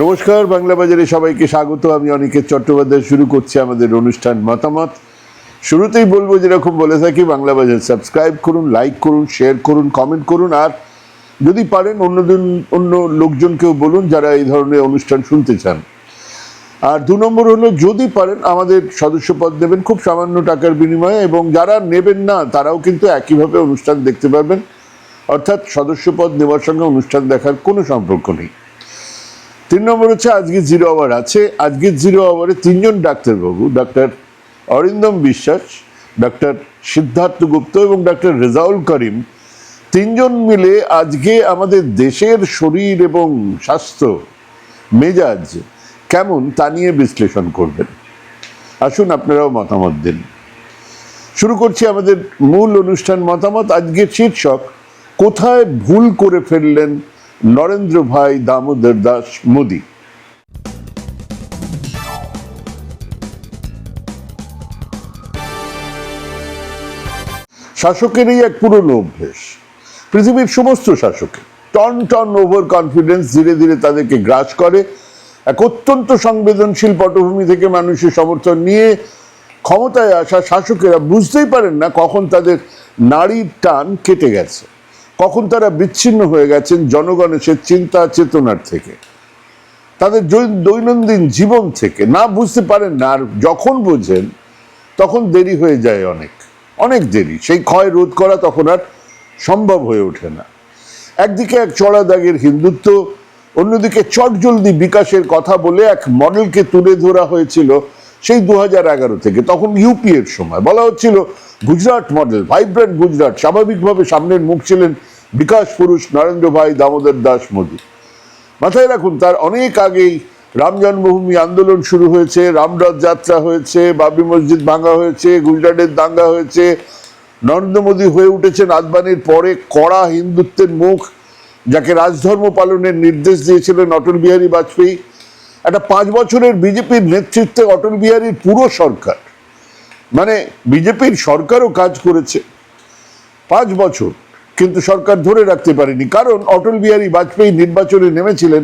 নমস্কার, বাংলা বাজারে সবাইকে স্বাগত। আমি অনিকেত চট্টোপাধ্যায়। শুরু করছি আমাদের অনুষ্ঠান মতামত। শুরুতেই বলবো, যেরকম বলে থাকি, বাংলা বাজার সাবস্ক্রাইব করুন, লাইক করুন, শেয়ার করুন, কমেন্ট করুন, আর যদি পারেন অন্য লোকজনকেও বলুন যারা এই ধরনের অনুষ্ঠান শুনতে চান। আর 2 নম্বর হলো, যদি পারেন আমাদের সদস্যপদ দেবেন খুব সামান্য টাকার বিনিময়ে, এবং যারা নেবেন না তারাও কিন্তু একইভাবে অনুষ্ঠান দেখতে পারবেন। অর্থাৎ সদস্যপদ নেওয়ার সঙ্গে অনুষ্ঠান দেখার কোনো সম্পর্ক নেই। 3 নম্বর হচ্ছে, আজকে জিরো আওয়ার আছে। আজকের জিরো আওয়ারে 3 জন ডাক্তারবাবু, ডাক্তার অরিন্দম বিশ্বাস, ডাক্তার সিদ্ধার্থ গুপ্ত এবং ডাক্তার রেজাউল করিম, 3 জন মিলে আজকে আমাদের দেশের শরীর এবং স্বাস্থ্য মেজাজ কেমন তা নিয়ে বিশ্লেষণ করবেন। আসুন আপনারাও মতামত দিন। শুরু করছি আমাদের মূল অনুষ্ঠান মতামত। আজকের শীর্ষক, কোথায় ভুল করে ফেললেন নরেন্দ্র ভাই দামোদর দাস মোদী। শাসকেরই এক পুরনো অভ্যেস, পৃথিবীর সমস্ত শাসকের টন ওভার কনফিডেন্স ধীরে ধীরে তাদেরকে গ্রাস করে। এক অত্যন্ত সংবেদনশীল পটভূমি থেকে মানুষের সমর্থন নিয়ে ক্ষমতায় আসা শাসকেরা বুঝতেই পারেন না কখন তাদের নাড়ির টান কেটে গেছে, কখন তারা বিচ্ছিন্ন হয়ে গেছেন জনগণের চিন্তা চেতনার থেকে, তাদের দৈনন্দিন জীবন থেকে। না বুঝতে পারেন না, আর যখন বোঝেন তখন দেরি হয়ে যায়, অনেক দেরি। সেই ক্ষয় রোধ করা তখন আর সম্ভব হয়ে ওঠে না। একদিকে এক চড়া দাগের হিন্দুত্ব, অন্যদিকে চটজলদি বিকাশের কথা বলে এক মডেলকে তুলে ধরা হয়েছিল সেই 2011 থেকে। তখন ইউপি এর সময় বলা হচ্ছিল গুজরাট মডেল, ভাইব্রেন্ট গুজরাট। স্বাভাবিকভাবে সামনের মুখ ছিলেন বিকাশ পুরুষ নরেন্দ্র ভাই দামোদর দাস মোদী। মাথায় রাখুন, তার অনেক আগেই রাম জন্মভূমি আন্দোলন শুরু হয়েছে, রামরথ যাত্রা হয়েছে, বাবরি মসজিদ ভাঙা হয়েছে, গুজরাটের দাঙ্গা হয়েছে। নরেন্দ্র মোদী হয়ে উঠেছেন আদবানির পরে কড়া হিন্দুত্বের মুখ, যাকে রাজধর্ম পালনের নির্দেশ দিয়েছিলেন অটল বিহারী বাজপেয়ী। একটা 5 বছরের বিজেপির নেতৃত্বে অটল বিহারীর পুরো সরকার, মানে বিজেপির সরকারও কাজ করেছে 5 বছর, কিন্তু সরকার ধরে রাখতে পারেনি। কারণ অটল বিহারী বাজপেয়ী নির্বাচনে নেমেছিলেন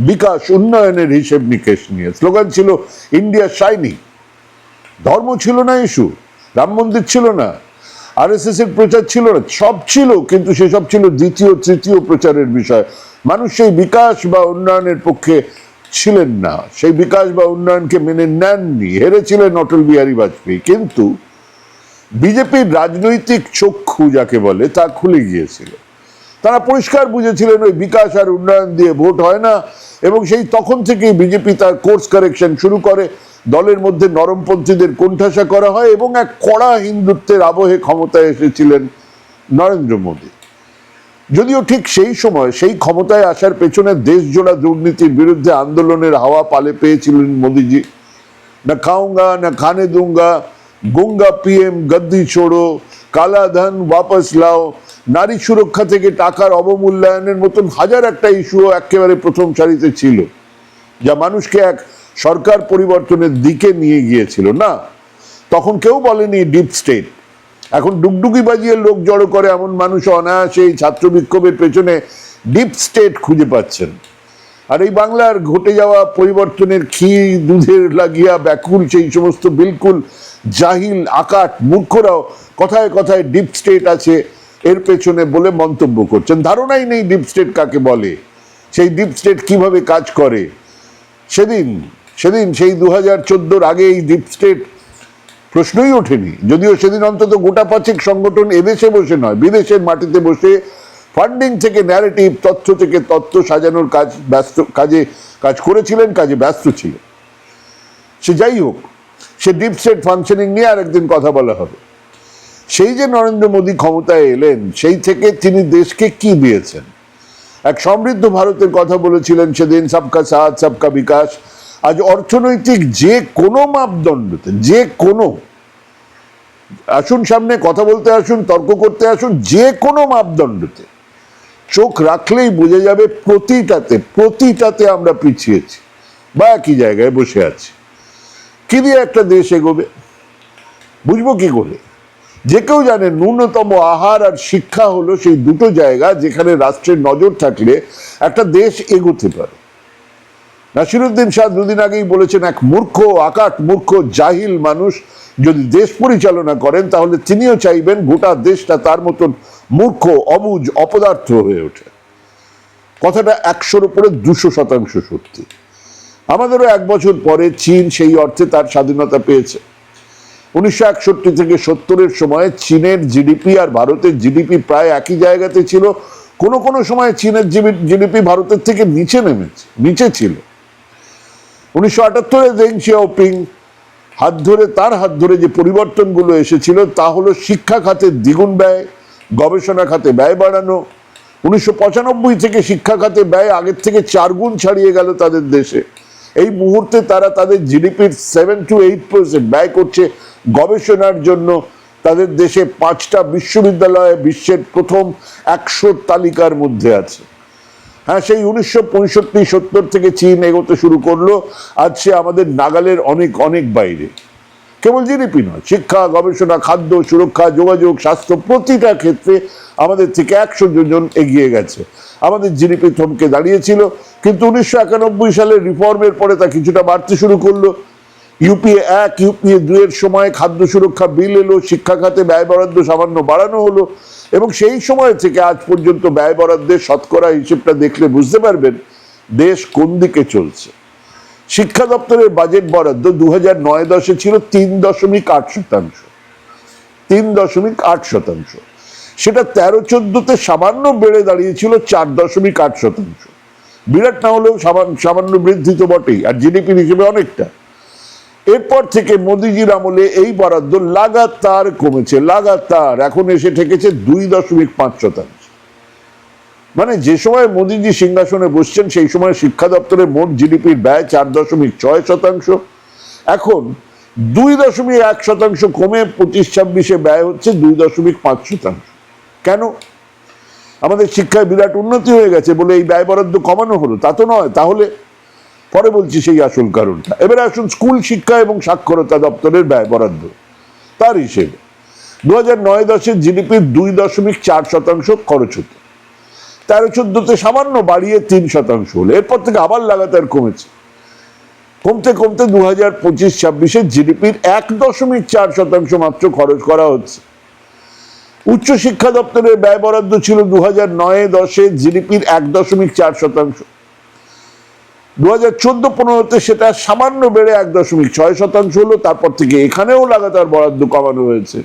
বিকাশ উন্নয়নের হিসেব নিকেশ নিয়ে। স্লোগান ছিল ইন্ডিয়া শাইনিং। ধর্ম ছিল না ইস্যু, রাম মন্দির ছিল না, আরএসএস এর প্রচার ছিল না, সব ছিল, কিন্তু সেসব ছিল দ্বিতীয় তৃতীয় প্রচারের বিষয়। মানুষ সেই বিকাশ বা উন্নয়নের পক্ষে ছিলেন না, সেই বিকাশ বা উন্নয়নকে মেনে নেননি। হেরেছিলেন অটল বিহারী বাজপেয়ী। কিন্তু বিজেপির রাজনৈতিক চক্ষু যাকে বলে তা খুলে গিয়েছিল। তারা পরিষ্কার বুঝেছিলেন ওই বিকাশ আর উন্নয়ন দিয়ে ভোট হয় না, এবং সেই তখন থেকেই বিজেপি তার কোর্স কারেকশন শুরু করে। দলের মধ্যে নরমপন্থীদের কোণঠাসা করা হয়, এবং এক কড়া হিন্দুত্বের আবহে ক্ষমতায় এসেছিলেন নরেন্দ্র মোদী। যদিও ঠিক সেই সময় সেই ক্ষমতায় আসার পেছনে দেশজোড়া দুর্নীতির বিরুদ্ধে আন্দোলনের হাওয়া পালে পেয়েছিলেন মোদীজি। না খাউঙ্গা না খানে দুঙ্গা, গুঙ্গা পিএম, গদ্দি ছোড়ো, কালা ধন ওয়াপস লাও, নারী সুরক্ষা থেকে টাকার অবমূল্যায়নের মতন হাজার একটা ইস্যুও একেবারে প্রথম সারিতে ছিল, যা মানুষকে এক সরকার পরিবর্তনের দিকে নিয়ে গিয়েছিল। না, তখন কেউ বলেনি ডিপ স্টেট। এখন ডুগডুগি বাজিয়ে লোক জড়ো করে এমন মানুষ অনায়াসে এই ছাত্র বিক্ষোভের পেছনে ডিপ স্টেট খুঁজে পাচ্ছেন। আর এই বাংলার ঘটে যাওয়া পরিবর্তনের ক্ষীর দুধের লাগিয়া ব্যাকুল সেই সমস্ত বিলকুল জাহিল আকাট মূর্খরাও কথায় কথায় ডিপ স্টেট আছে এর পেছনে বলে মন্তব্য করছেন। ধারণাই নেই ডিপ স্টেট কাকে বলে, সেই ডিপ স্টেট কিভাবে কাজ করে। সেদিন সেই 2014 আগে এই ডিপ স্টেট প্রশ্নই ওঠেনি। যদিও সেদিন অন্তত গোটা 5 সংগঠন এদেশে বসে নয়, বিদেশের মাটিতে বসে ফান্ডিং থেকে ন্যারেটিভ, তথ্য থেকে তথ্য সাজানোর কাজ করেছিলেন, কাজে ব্যস্ত ছিলেন। সে যাই হোক, সে ডিপ স্টেট ফাংশনিং নিয়ে আরেকদিন কথা বলা হবে। সেই যে নরেন্দ্র মোদী ক্ষমতায় এলেন, সেই থেকে তিনি দেশকে কি দিয়েছেন। এক সমৃদ্ধ ভারতের কথা বলেছিলেন সেদিন, সবকা সাথ সবকা বিকাশ। আজ অর্থনৈতিক যে কোনো মাপদণ্ডতে, যে কোনো, আসুন সামনে কথা বলতে আসুন, তর্ক করতে আসুন, যে কোনো মাপদণ্ডতে চোখ রাখলেই বোঝা যাবে প্রতিটাতে আমরা পিছিয়েছি বা একই জায়গায় বসে আছি। কি দিয়ে একটা দেশ এগোবে, বুঝবো কি করে? যে কেউ জানে ন্যূনতম আহার আর শিক্ষা হলো সেই দুটো জায়গা যেখানে রাষ্ট্রের নজর থাকলে একটা দেশ এগোতে পারে। নাসিরুদ্দিন শাহ দুদিন আগেই বলেছেন, এক মূর্খ, আকাট মূর্খ, জাহিল মানুষ যদি দেশ পরিচালনা করেন তাহলে তিনিও চাইবেন গোটা দেশটা তার মতন মূর্খ, অবুঝ, অপদার্থ হয়ে ওঠে। কথাটা 100-র উপরে 200% সত্যি। আমাদেরও 1 বছর পরে চীন সেই অর্থে তার স্বাধীনতা পেয়েছে। 1961 থেকে 70-এর সময় চীনের জিডিপি আর ভারতের জিডিপি প্রায় একই জায়গাতে ছিল। কোনো কোনো সময় চীনের জিডিপি ভারতের থেকে নিচে ছিল। 1978-এ দেং শিয়াওপিং তার হাত ধরে যে পরিবর্তনগুলো এসেছিল তা হলো শিক্ষা খাতে দ্বিগুণ ব্যয়, গবেষণা খাতে ব্যয় বাড়ানো। 1995 থেকে শিক্ষা খাতে ব্যয় আগের থেকে 4 গুণ ছাড়িয়ে গেল তাদের দেশে। এই মুহূর্তে তারা তাদের জিডিপির 7 to 8% ব্যয় করছে গবেষণার জন্য। তাদের দেশে 5টা বিশ্ববিদ্যালয় বিশ্বের প্রথম 100 তালিকার মধ্যে আছে। হ্যাঁ, সেই 1965-70 থেকে চীন এগোতে শুরু করলো। আজ সে আমাদের নাগালের অনেক অনেক বাইরে। কেবল জিডিপি নয়, শিক্ষা, গবেষণা, খাদ্য, সুরক্ষা, যোগাযোগ, স্বাস্থ্য, প্রতিটা ক্ষেত্রে আমাদের থেকে 100 জন এগিয়ে গেছে। আমাদের জিডিপি থমকে দাঁড়িয়েছিল, কিন্তু 1991 সালের রিফর্মের পরে তা কিছুটা বাড়তে শুরু করলো। ইউপিএ 1, ইউপিএ 2 এর সময় খাদ্য সুরক্ষা বিল এলো, শিক্ষা খাতে ব্যয় বরাদ্দ সামান্য বাড়ানো হলো, এবং সেই সময় থেকে আজ পর্যন্ত ব্যয় বরাদ্দের শতকরা হিসেবটা দেখলে বুঝতে পারবেন দেশ কোন দিকে চলছে। শিক্ষা দপ্তরের বাজেট বরাদ্দ 2009-10 ছিল 3.8%। 3.8%। সেটা 13-14-তে সামান্য বেড়ে দাঁড়িয়েছিল 4.8%। বিরাট না হলেও সামান্য বৃদ্ধি তো বটেই, আর জিডিপির হিসেবে অনেকটা। এরপর থেকে মোদিজির আমলে এই বরাদ্দ লাগাতার কমেছে, লাগাতার এখন এসে ঠেকেছে 2.5%। মানে যে সময় মোদিজি সিংহাসনে বসছেন সেই সময় শিক্ষা দপ্তরের মোট জিডিপির ব্যয় 4.6%। এখন 2.1% কমে 25-26-এ ব্যয় হচ্ছে 2.5%। কেন? আমাদের শিক্ষায় বিরাট উন্নতি হয়ে গেছে বলে এই ব্যয় বরাদ্দ কমানো হলো? তা তো নয়। তাহলে পরে বলছি সেই আসল কারণটা। এবারে আসুন স্কুল শিক্ষা এবং সাক্ষরতা দপ্তরের ব্যয় বরাদ্দ। তার হিসেবে 2009-10 জিডিপির 2.4% খরচ হতো। 13-14-তে সামান্য বাড়িয়ে 3% হলো। এরপর থেকে আবার লাগাতার কমেছে। কমতে কমতে 2025-26-এ জিডিপির 1.4% মাত্র খরচ করা হচ্ছে। উচ্চশিক্ষা দপ্তরের ব্যয় বরাদ্দ ছিল 2009-10-এ জিডিপির 1.4%। 2014-15-তে সেটা সামান্য বেড়ে 1.6% হলো। তারপর থেকে এখানেও লাগাতার বরাদ্দ কমানো হয়েছে।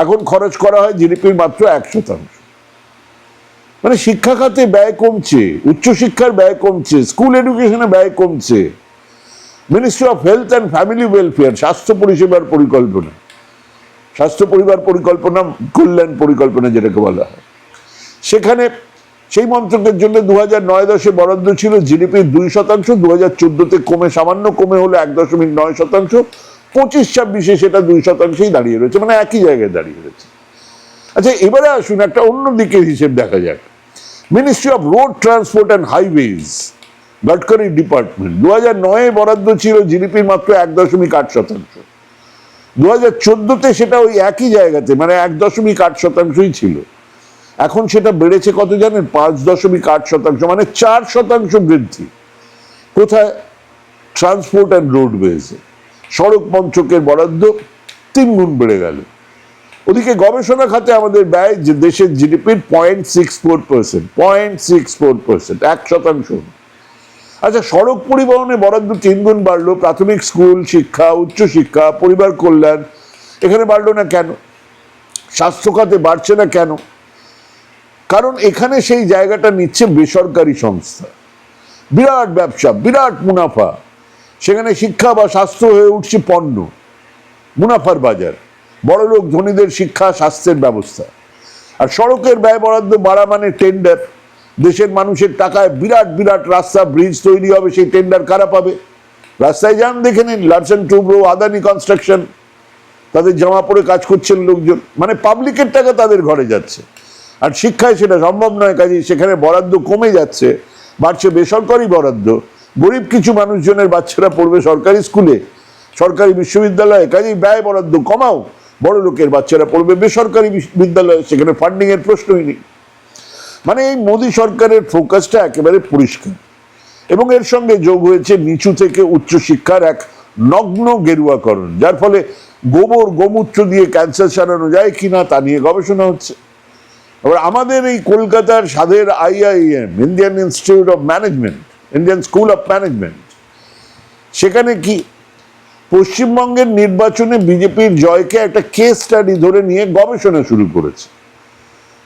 এখন খরচ করা হয় জিডিপির মাত্র 1%। মানে শিক্ষা খাতে ব্যয় কমছে, উচ্চশিক্ষার ব্যয় কমছে, স্কুল এডুকেশনে ব্যয় কমছে। Ministry of health and family welfare, স্বাস্থ্য পরিষেবার পরিকল্পনা, স্বাস্থ্য পরিবার পরিকল্পনা, কল্যাণ পরিকল্পনা যেটাকে বলা হয়, সেখানে সেই মন্ত্রকের জন্য 2009-10-এ বরাদ্দ ছিল জিডিপির 2%। 2014-তে কমে সামান্য কমে হলো 1.9%। 25-26-এ সেটা 2%-ই দাঁড়িয়ে রয়েছে, মানে একই জায়গায় দাঁড়িয়ে রয়েছে। আচ্ছা, এবারে আসুন একটা অন্য দিকের হিসেব দেখা যাক। Ministry of road transport and highways, Gadkari department, 2009-এ বরাদ্দ ছিল জিডিপির মাত্র 1.8%। 2014-তে সেটা ওই একই জায়গাতে, মানে 1.8%ই ছিল। এখন সেটা বেড়েছে কত জানেন? 5.8%, মানে 4% বৃদ্ধি। কোথায়? ট্রান্সপোর্ট অ্যান্ড রোডওয়েজে। সড়ক মন্ত্রকের বরাদ্দ 3 গুণ বেড়ে গেল। ওদিকে গবেষণা খাতে আমাদের ব্যয় যে দেশের জিডিপির 0.64%, 1%। আচ্ছা, সড়ক পরিবহনে বরাদ্দ 3 গুণ বাড়লো। প্রাথমিক স্কুল শিক্ষা, উচ্চশিক্ষা, পরিবার কল্যাণ, এখানে বাড়লো না কেন? স্বাস্থ্য খাতে বাড়ছে না কেন? কারণ এখানে সেই জায়গাটা নিচ্ছে বেসরকারি সংস্থা। বিরাট ব্যবসা, বিরাট মুনাফা। সেখানে শিক্ষা বা স্বাস্থ্য হয়ে উঠছে পণ্য, মুনাফার বাজার। বড়লোক ধনীদের শিক্ষা, স্বাস্থ্যের ব্যবস্থা। আর সড়কের ব্যয় বরাদ্দ বাড়া মানে টেন্ডার। দেশের মানুষের টাকায় বিরাট বিরাট রাস্তা, ব্রিজ তৈরি হবে। সেই টেন্ডার কারা পাবে? রাস্তায় যান, দেখে নিন, লারসেন টুব্রো, আদানি কনস্ট্রাকশন, তাদের জামা পরে কাজ করছেন লোকজন। মানে পাবলিকের টাকা তাদের ঘরে যাচ্ছে। আর শিক্ষায় সেটা সম্ভব নয়, কাজেই সেখানে বরাদ্দ কমে যাচ্ছে, বাড়ছে বেসরকারি বরাদ্দ। গরিব কিছু মানুষজনের বাচ্চারা পড়বে সরকারি স্কুলে, সরকারি বিশ্ববিদ্যালয়ে, কাজেই ব্যয় বরাদ্দ কমাও। বড় লোকের বাচ্চারা পড়বে বেসরকারি বিদ্যালয়ে, সেখানে ফান্ডিং এর প্রশ্নই নেই। মানে এই মোদী সরকারের ফোকাসটা একেবারে পরিষ্কার। এবং এর সঙ্গে যোগ হয়েছে নিচু থেকে উচ্চশিক্ষার এক নগ্ন গেরুয়াকরণ, যার ফলে গোবর গোমূত্র দিয়ে ক্যান্সার সারানো যায় কিনা তা নিয়ে গবেষণা হচ্ছে। এবার আমাদের এই কলকাতার সাধের IIM, Indian institute of management, Indian school of management, সেখানে কি পশ্চিমবঙ্গের নির্বাচনে বিজেপির জয়কে একটা কেস স্টাডি ধরে নিয়ে গবেষণা শুরু করেছে।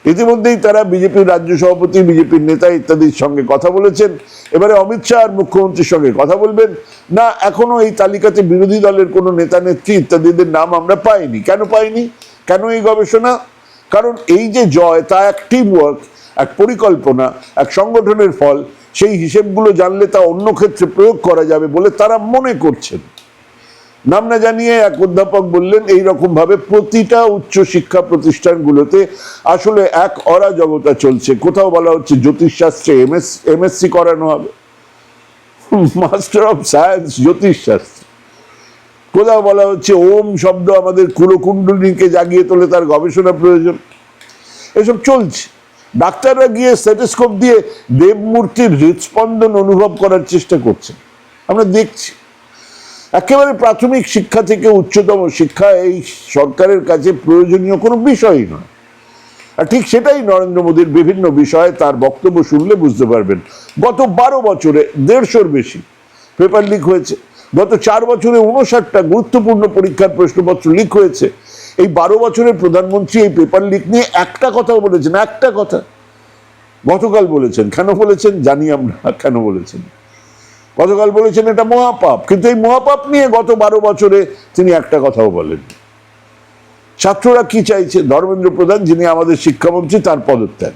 ইতিমধ্যেই তারা বিজেপির রাজ্য সভাপতি, বিজেপির নেতা ইত্যাদির সঙ্গে কথা বলেছেন। এবারে অমিত শাহ আর মুখ্যমন্ত্রীর সঙ্গে কথা বলবেন না। এখনো এই তালিকাতে বিরোধী দলের কোনো নেতা নেত্রী ইত্যাদিদের নাম আমরা পাইনি। কেন পাইনি? কেন এই গবেষণা? কারণ এই যে জয়, তা এক টিম ওয়ার্ক, এক পরিকল্পনা, এক সংগঠনের ফল। সেই হিসেবগুলো জানলে তা অন্য ক্ষেত্রে প্রয়োগ করা যাবে বলে তারা মনে করছেন। নাম না জানিয়ে এক অধ্যাপক বললেন, এইরকম ভাবে প্রতিটা উচ্চশিক্ষা প্রতিষ্ঠানগুলোতে আসলে এক অরাজকতা চলছে। কোথাও বলা হচ্ছে জ্যোতিষশাস্ত্রে MSc করানো হবে, মাস্টার অফ সায়েন্স জ্যোতিষশাস্ত্র। কোথাও বলা হচ্ছে ওম শব্দ আমাদের কুলকুণ্ডলিকে জাগিয়ে তোলে, তার গবেষণা প্রয়োজন। এসব চলছে। ডাক্তাররা গিয়ে স্টেথোস্কোপ দিয়ে দেবমূর্তির হৃদস্পন্দন অনুভব করার চেষ্টা করছেন, আমরা দেখছি। একেবারে প্রাথমিক শিক্ষা থেকে উচ্চতম শিক্ষা এই সরকারের কাছে প্রয়োজনীয় কোনো বিষয়ই নয়। আর ঠিক সেটাই নরেন্দ্র মোদীর বিভিন্ন বিষয়ে তার বক্তব্য শুনলে বুঝতে পারবেন। গত 12 বছরে 150-র বেশি পেপার লিক হয়েছে। গত 4 বছরে 59টা গুরুত্বপূর্ণ পরীক্ষার প্রশ্নপত্র লিক হয়েছে। এই 12 বছরের প্রধানমন্ত্রী এই পেপার লিক নিয়ে একটা কথাও বলেছেন, একটা কথা। গতকাল বলেছেন, কেন বলেছেন জানি আমরা, কেন বলেছেন। গতকাল বলেছেন এটা মহাপাপ, কিন্তু এই মহাপাপ নিয়ে গত 12 বছরে তিনি একটা কথাও বলেন। ছাত্ররা কি চাইছে? ধর্মেন্দ্র প্রধান, যিনি আমাদের শিক্ষামন্ত্রী, তার পদত্যাগ।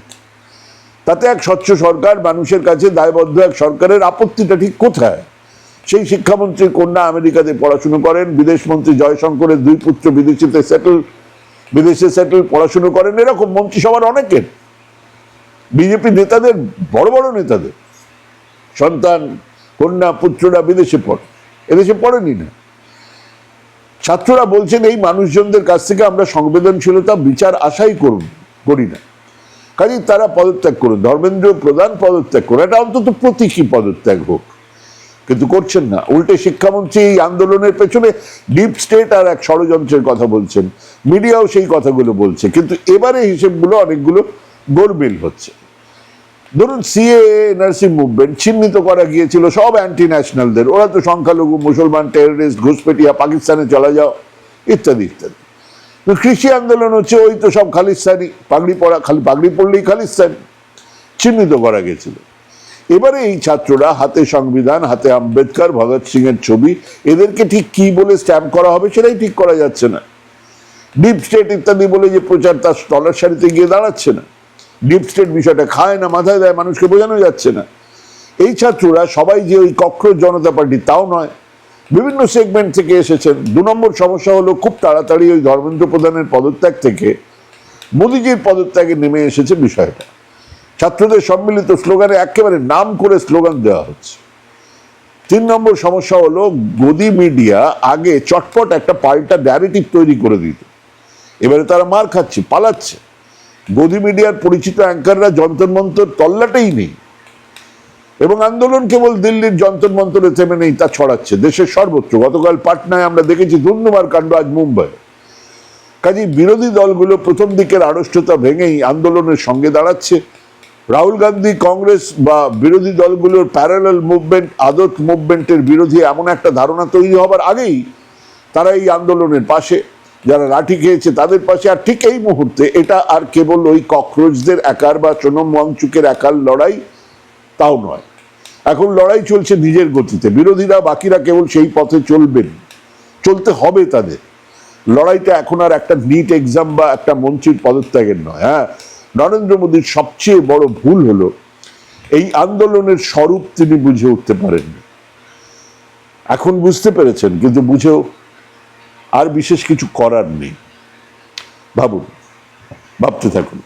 তাতে এক স্বচ্ছ সরকার, মানুষের কাছে দায়বদ্ধ এক সরকারের আপত্তিটা ঠিক কোথায়? সেই শিক্ষামন্ত্রীর কন্যা আমেরিকাতে পড়াশুনো করেন, বিদেশমন্ত্রী জয়শঙ্করের 2 পুত্র বিদেশে সেটেল পড়াশুনো করেন। এরকম মন্ত্রিসভার অনেকের, বিজেপি নেতাদের, বড় বড় নেতাদের সন্তান, কন্যা, পুত্ররা বিদেশে পড়ে, এদেশে পড়েনি না। ছাত্ররা বলছেন এই মানুষজনদের কাছ থেকে আমরা সংবেদনশীলতা, বিচার আশাই করি না, কাজেই তারা পদত্যাগ করুন। ধর্মেন্দ্র প্রধান পদত্যাগ করুন, এটা অন্তত প্রতীকী পদত্যাগ হোক, কিন্তু করছেন না। উল্টে শিক্ষামন্ত্রী এই আন্দোলনের পেছনে ডিপ স্টেট আর এক ষড়যন্ত্রের কথা বলছেন। মিডিয়াও সেই কথাগুলো বলছে, কিন্তু এবারে হিসেবগুলো অনেকগুলো গোলমেল হচ্ছে। ধরুন NRC মুভমেন্ট চিহ্নিত করা গিয়েছিল সব অ্যান্টি ন্যাশনালদের, ওরা তো সংখ্যালঘু, মুসলমান, টেররিস্ট, ঘুষপেটিয়া, পাকিস্তানে চলে যাও ইত্যাদি ইত্যাদি। কৃষি আন্দোলন হচ্ছে ওই তো সব খালিস্তানি, পাগড়ি পরা, খালি পাগড়ি পড়লেই খালিস্তানি, চিহ্নিত করা গেছিল। এবারে এই ছাত্ররা হাতে সংবিধান, হাতে আম্বেদকর, ভগৎ সিং এর ছবি, এদেরকে ঠিক কি বলে স্ট্যাম্প করা হবে সেটাই ঠিক করা যাচ্ছে না। ডিপ স্টেট ইত্যাদি বলে যে প্রচার, তার তলার সারিতে গিয়ে দাঁড়াচ্ছে না। ডিপ স্টেট বিষয়টা খায় না, মাথায় দেয়, মানুষকে বোঝানো যাচ্ছে না। এই ছাত্ররা সবাই যে ওই ককরোচ জনতা পার্টি তাও নয়, বিভিন্ন সেগমেন্ট থেকে এসেছেন। 2 নম্বর সমস্যা হলো খুব তাড়াতাড়ি ওই ধর্মেন্দ্র প্রধানের পদত্যাগ থেকে মোদিজির পদত্যাগে নেমে এসেছে বিষয়টা। ছাত্রদের সম্মিলিত স্লোগানে একেবারে নাম করে স্লোগান দেওয়া হচ্ছে। 3 নম্বর সমস্যা হলো গদি মিডিয়া আগে চটপট একটা পাল্টা ন্যারেটিভ তৈরি করে দিত, এবারে তারা মার খাচ্ছে, পালাচ্ছে। গদি মিডিয়ার পরিচিত অ্যাঙ্কাররা যন্তর মন্তর তল্লাটেই নেই, এবং আন্দোলন কেবল দিল্লির যন্তর মন্তরে থেমে নেই, তা ছড়াচ্ছে দেশের সর্বত্র। গতকাল পাটনায় আমরা দেখেছি ধুন্ধুমার কাণ্ড, আজ মুম্বাই। কাজেই বিরোধী দলগুলো প্রথম দিকের আড়ষ্টতা ভেঙেই আন্দোলনের সঙ্গে দাঁড়াচ্ছে। রাহুল গান্ধী, কংগ্রেস বা বিরোধী দলগুলোর প্যারালাল মুভমেন্ট, আদত মুভমেন্টের বিরোধী এমন একটা ধারণা তৈরি হবার আগেই তারা এই আন্দোলনের পাশে, যারা লাঠি খেয়েছে তাদের পাশে। আর ঠিক এই মুহূর্তে এটা আর কেবল ওই ককরোচদের একার বা সোনম ওয়াংচুকের একার লড়াই, তাও নয়। এখন লড়াই চলছে নিজের গতিতে। বিরোধীরা, বাকিরা কেবল সেই পথে চলবেন, চলতে হবে তাদের। লড়াইটা এখন আর একটা নিট এক্সাম বা একটা মন্ত্রীর পদত্যাগের নয়। হ্যাঁ, নরেন্দ্র মোদীর সবচেয়ে বড় ভুল হলো এই আন্দোলনের স্বরূপ তিনি বুঝে উঠতে পারেননি। এখন বুঝতে পেরেছেন, কিন্তু বুঝেও আর বিশেষ কিছু করার নেই। ভাবুন, ভাবতে থাকুন,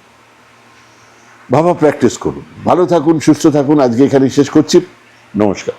ভাবা প্র্যাকটিস করুন। ভালো থাকুন, সুস্থ থাকুন। আজকে এখানে শেষ করছি। নমস্কার।